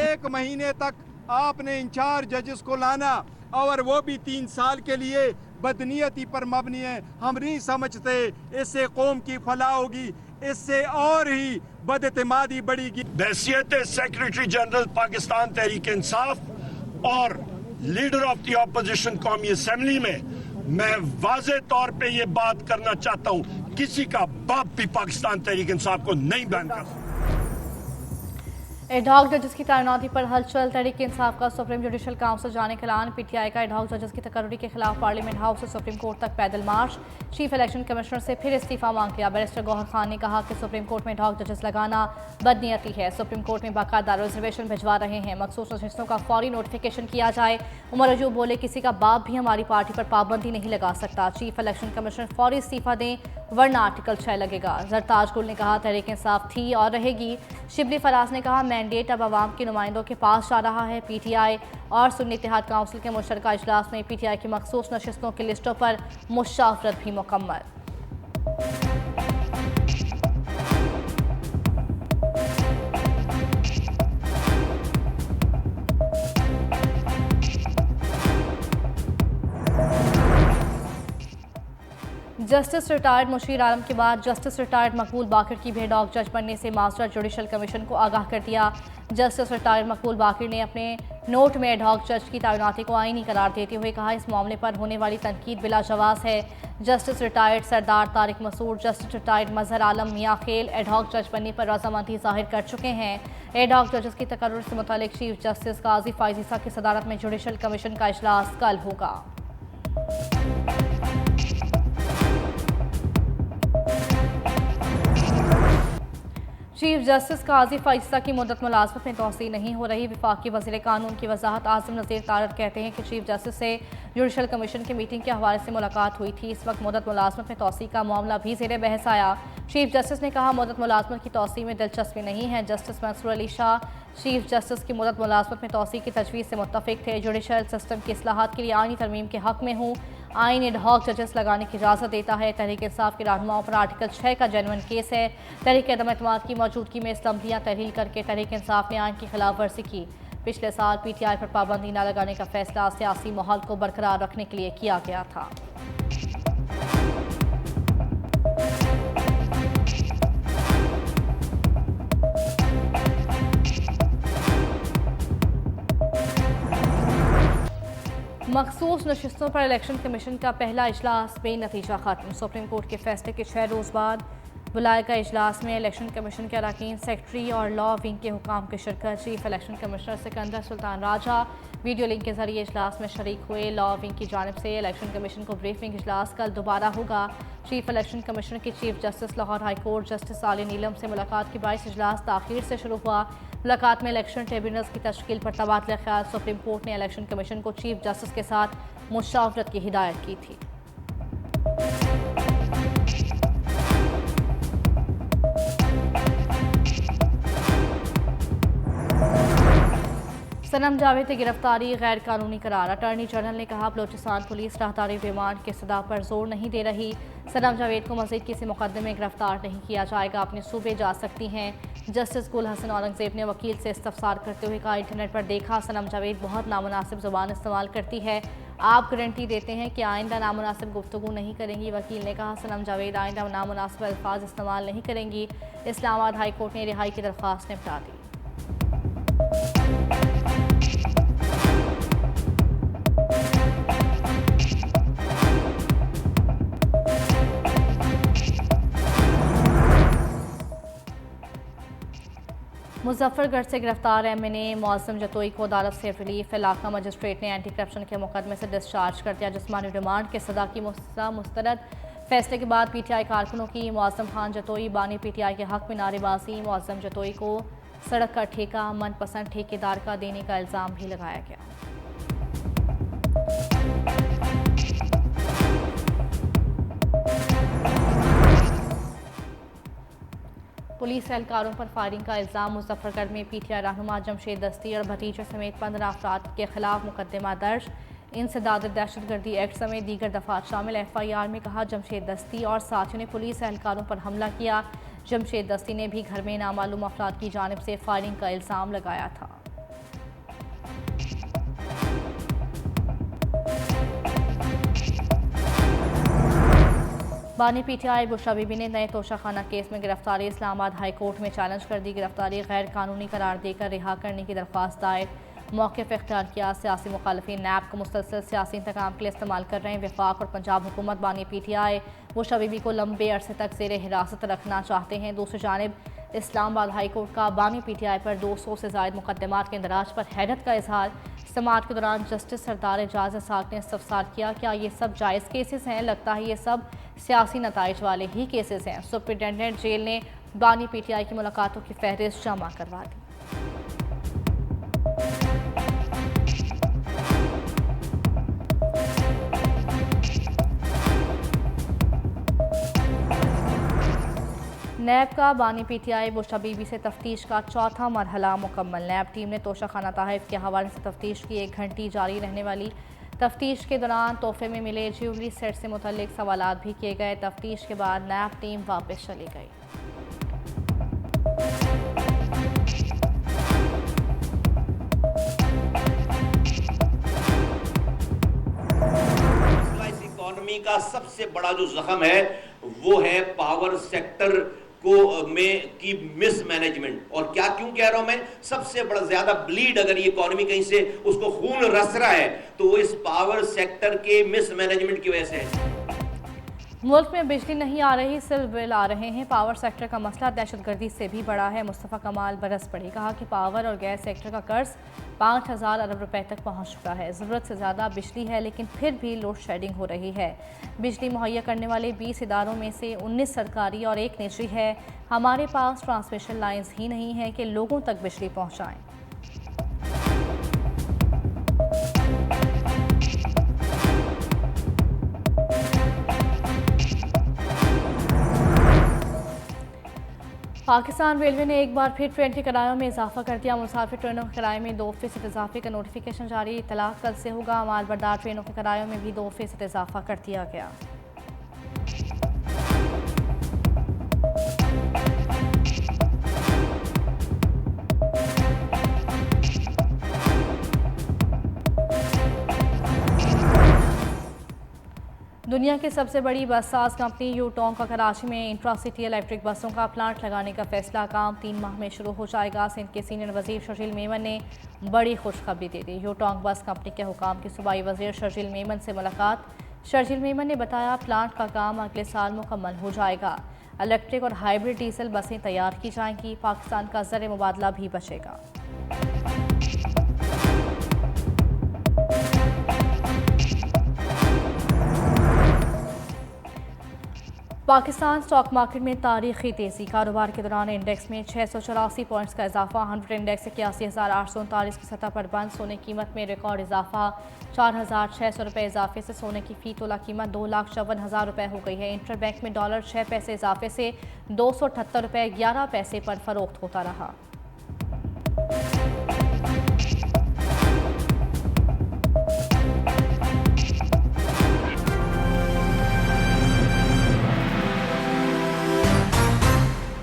1 महीने तक आपने इंचार्ज जजेस को लाना और वो भी 3 साल के लिए बदनीयती पर मबनी है। हम नहीं समझते इससे कौम की फलाह होगी, इससे और ही बदएतमादी बढ़ेगी। बहैसियत सेक्रेटरी जनरल पाकिस्तान तहरीक इंसाफ और लीडर ऑफ द ऑपोजिशन कौमी असेंबली में मैं वाज़े तौर पे ये बात करना चाहता हूँ, किसी का बाप भी पाकिस्तान तहरीक इंसाफ को नहीं बैन कर सकता। एडहॉक जजेस की तैनाती पर हलचल। तहरीक इंसाफ का सुप्रीम जुडिशल काउंसिल जाने का ऐलान। पीटीआई का एडहॉक जजेस की तकर्री के खिलाफ पार्लियामेंट हाउस से सुप्रीम कोर्ट तक पैदल मार्च। चीफ इलेक्शन कमिश्नर से फिर इस्तीफा मांग लिया। बैरिस्टर गौहर खान ने कहा कि सुप्रीम कोर्ट में एडहॉक जजेस लगाना बदनीयती है। सुप्रीम कोर्ट में बाकायदा रिजर्वेशन भिजवा रहे हैं। मखसूस नशिस्तों का फौरी नोटिफिकेशन किया जाए। उमर अजूब बोले, किसी का बाप भी हमारी पार्टी पर पाबंदी नहीं लगा सकता। चीफ इलेक्शन कमिश्नर फौरी इस्तीफा दें वरना आर्टिकल 6 लगेगा। जरताज गुल ने कहा, तहरीक इंसाफ थी और रहेगी। शिबली फराज ने कहा, मैंडेट अब आवाम के नुमाइंदों के पास जा रहा है। पीटीआई और सुन्नी इत्तेहाद काउंसिल के मुश्तरका इजलास में पीटीआई की मखसूस नशिस्तों की लिस्टों पर मुशावरत भी मुकम्मल। जस्टिस रिटायर्ड मुशीर आलम के बाद जस्टिस रिटायर्ड मकबूल बाकिर की भी एडहॉक जज बनने से मास्टर जुडिशल कमीशन को आगाह कर दिया। जस्टिस रिटायर्ड मकबूल बाकिर ने अपने नोट में एडहॉक जज की तैनाती को आईनी करार देते हुए कहा, इस मामले पर होने वाली तनकीद बिला जवाब है। जस्टिस रिटायर्ड सरदार तारिक मसूद, जस्टिस रिटायर्ड मजहर आलम मियाँ खेल एडहॉक जज बनने पर रजामंदी जाहिर कर चुके हैं। एडहॉक जजेस की तकर्रुर से मुतालिक चीफ जस्टिस काजी फायज ईसा की सदारत में जुडिशल कमीशन का इजलास कल होगा। चीफ जस्टिस काजी फायज ईसा की मुद्दत मुलाजमत में तोसी नहीं हो रही। वफाकी वज़ीर कानून की वजाहत आज़म नज़ीर तारड़ कहते हैं कि चीफ जस्टिस से जुडिशल कमीशन की मीटिंग के हवाले से मुलाकात हुई थी। इस वक्त मुद्दत मुलाजमत में तोसी का मामला भी ज़ेर बहस आया। चीफ जस्टिस ने कहा, मुद्दत मुलाजमत की तोसी में दिलचस्पी नहीं है। Justice Mansoor Ali Shah chief justice की मुद्दत मुलाजमत में तोसी की तजवीज़ से मुत्तफिक थे। जुडिशल सिस्टम की इस्लाहात के लिए आईनी तरमीम के हक़ में हूँ। आइन एडहॉक जजेस लगाने की इजाज़त देता है। तहरीक इंसाफ के रहनुमाओं पर आर्टिकल 6 का जेन्युइन केस है। तहरीक अदम एतमाद की मौजूदगी में असम्बलियाँ तहरील करके तहरीक इंसाफ ने आइन की खिलाफ वर्जी की। पिछले साल पीटीआई पर पाबंदी न लगाने का फैसला सियासी माहौल को बरकरार रखने के लिए किया गया था। मखसूस नशिस्तों पर इलेक्शन कमीशन का पहला इजलास बेनतीजा खत्म। सुप्रीम कोर्ट के फैसले के 6 रोज़ बाद बुलाए गए इजलास में इलेक्शन कमीशन के अरकान, सेक्रेटरी और लॉ विंग के हुकाम की शिरकत। Chief election commissioner Sikandar Sultan Raja video link के जरिए इजलास में शरीक हुए। लॉ विंग की जानिब से इलेक्शन कमीशन को ब्रीफिंग इजलास कल दोबारा होगा। चीफ इलेक्शन कमिश्नर की chief justice Lahore high court justice आली नीलम से मुलाकात के बायस इजलास ताखीर से शुरू हुआ। मुलाकात में इलेक्शन ट्रिब्यूनल्स की तश्कील पर तबादला ख्याल। सुप्रीम कोर्ट ने इलेक्शन कमीशन को चीफ जस्टिस के साथ मुशावरत की हिदायत की थी। सनम जावेद की गिरफ्तारी गैर कानूनी करार। अटॉर्नी जनरल ने कहा, बलोचिस्तान पुलिस राहदारी रिमांड के सदा पर जोर नहीं दे रही। सनम जावेद को मजीद किसी मुकदमे में गिरफ्तार नहीं किया जाएगा, अपने सूबे जा सकती हैं। जस्टिस गुल हसन औरंगजेब ने वकील से इस्तफसार करते हुए कहा, इंटरनेट पर देखा सनम जावेद बहुत नामुनासिब ज़ुबान इस्तेमाल करती है। आप गारंटी देते हैं कि आइंदा नामुनासिब गुफ्तगू नहीं करेंगी। वकील ने कहा, सनम जावेद आइंदा नामुनासिब अल्फाज इस्तेमाल नहीं करेंगी। इस्लामाबाद हाई कोर्ट ने रिहाई की दरख्वास्त निपटा दी। मुजफ्फरगढ़ से गिरफ्तार एमएनए मौसम जतोई को अदालत से रिलीफ। इलाका मजिस्ट्रेट ने एंटी करप्शन के मुकदमे से डिस्चार्ज कर दिया। जिस्मानी रिमांड के सदा की मुस्तरद फैसले के बाद पीटीआई कारकुनों की मौसम खान जतोई बानी पीटीआई के हक में नारेबाजी। मौसम जतोई को सड़क का ठेका मनपसंद ठेकेदार का देने का इल्ज़ाम भी लगाया गया। पुलिस एहलकारों पर फायरिंग का इल्ज़ाम। मुजफ्फरगढ़ में पीटीआई रहनुमा जमशेद दस्ती और भतीजे समेत 15 अफराद के खिलाफ मुकदमा दर्ज। इंसदाद दहशतगर्दी एक्ट समेत दीगर दफात शामिल। एफआईआर में कहा, जमशेद दस्ती और साथियों ने पुलिस एहलकारों पर हमला किया। जमशेद दस्ती ने भी घर में नामालूम अफराद की जानिब से फायरिंग का इल्ज़ाम लगाया था। बानी पीटीआई बुशरा बीबी ने नए तोशाखाना केस में गिरफ्तारी इस्लामाबाद हाई कोर्ट में चैलेंज कर दी। गिरफ्तारी गैर कानूनी करार देकर रिहा करने की दरख्वास्त दायर। मौक़िफ़ इख्तियार किया। सियासी मुखालिफिन नैब को मुसलसल सियासी इंतकाम के लिए इस्तेमाल कर रहे हैं। वफाक और पंजाब हुकूमत बानी पीटीआई बुशरा बीबी को लंबे अरसे तक ज़ेर हिरासत रखना चाहते हैं। दूसरी जानिब इस्लामाबाद हाई कोर्ट का बानी पीटीआई पर 200 से ज़ायद मुकदमात के इंदराज पर हैरत का इजहार। समाअत के दौरान जस्टिस सरदार एजाज इसाक ने इस्तफसार किया, क्या ये सब जायज़ केसेस हैं? लगता है ये सब सियासी नताइज वाले ही केसेस हैं। सुप्रिटेंडेंट जेल ने बानी पीटीआई की मुलाकातों की फहरिस्त जमा करवा दी। नैब का बानी पीटीआई बुशरा बीबी से तफ्तीश का चौथा मरहला मुकम्मल। नैब टीम ने तोशाखाना तहफ़ के हवाले से तफ्तीश की। 1 घंटे जारी रहने वाली तफ्तीश के दौरान तोहफे में मिले ज्वेलरी सेट से मुतल्लिक सवालात भी किए गए। तफ्तीश के बाद नैब टीम वापस चली गई। इकोनॉमी का सबसे बड़ा जो जख्म है वो है पावर सेक्टर को में की मिसमैनेजमेंट। और क्या क्यों कह रहा हूं मैं, सबसे बड़ा ज्यादा ब्लीड अगर ये इकोनॉमी कहीं से उसको खून रस रहा है तो वो इस पावर सेक्टर के मिसमैनेजमेंट की वजह से है। मुल्क में बिजली नहीं आ रही, सिर्फ बिल आ रहे हैं। पावर सेक्टर का मसला दहशतगर्दी से भी बड़ा है। मुस्तफ़ा कमाल बरस पड़े। कहा कि पावर और गैस सेक्टर का कर्ज 5000 अरब रुपए तक पहुंच चुका है। ज़रूरत से ज़्यादा बिजली है लेकिन फिर भी लोड शेडिंग हो रही है। बिजली मुहैया करने वाले 20 इदारों में से 19 सरकारी और 1 निजी है। हमारे पास ट्रांसमिशन लाइन्स ही नहीं है कि लोगों तक बिजली पहुँचाएँ। पाकिस्तान रेलवे ने एक बार फिर ट्रेन के किरायों में इजाफा कर दिया। मुसाफिर ट्रेनों के किराए में 2% इजाफे का नोटिफिकेशन जारी। इतला कल से होगा। मालबरदार ट्रेनों के किरायों में भी 2% इजाफा कर दिया गया। दुनिया की सबसे बड़ी बस साज कंपनी यूटोंग का कराची में इंट्रासिटी इलेक्ट्रिक बसों का प्लांट लगाने का फैसला। काम 3 माह में शुरू हो जाएगा। सिंध के सीनियर वजीर शर्जील मेमन ने बड़ी खुशखबरी दे दी। यूटोंग बस कंपनी के हुकाम की सूबाई वजीर शर्जील मेमन से मुलाकात। शर्जील मेमन ने बताया प्लांट का काम अगले साल मुकम्मल हो जाएगा। इलेक्ट्रिक और हाइब्रिड डीजल बसें तैयार की जाएंगी। पाकिस्तान का ज़र मुबादला भी बचेगा। पाकिस्तान स्टॉक मार्केट में तारीखी तेज़ी। कारोबार के दौरान इंडेक्स में 684 पॉइंट्स का इजाफा। 100 इंडेक्स 81,839 की सतह पर बंद। सोने की कीमत में रिकॉर्ड इजाफा। 4,600 रुपये इजाफे से सोने की फ़ी तोला कीमत 2,54,000 रुपये हो गई है। इंटर बैंक में डॉलर 6 पैसे इजाफे से 278 रुपये 11 पैसे पर फरोख्त होता रहा।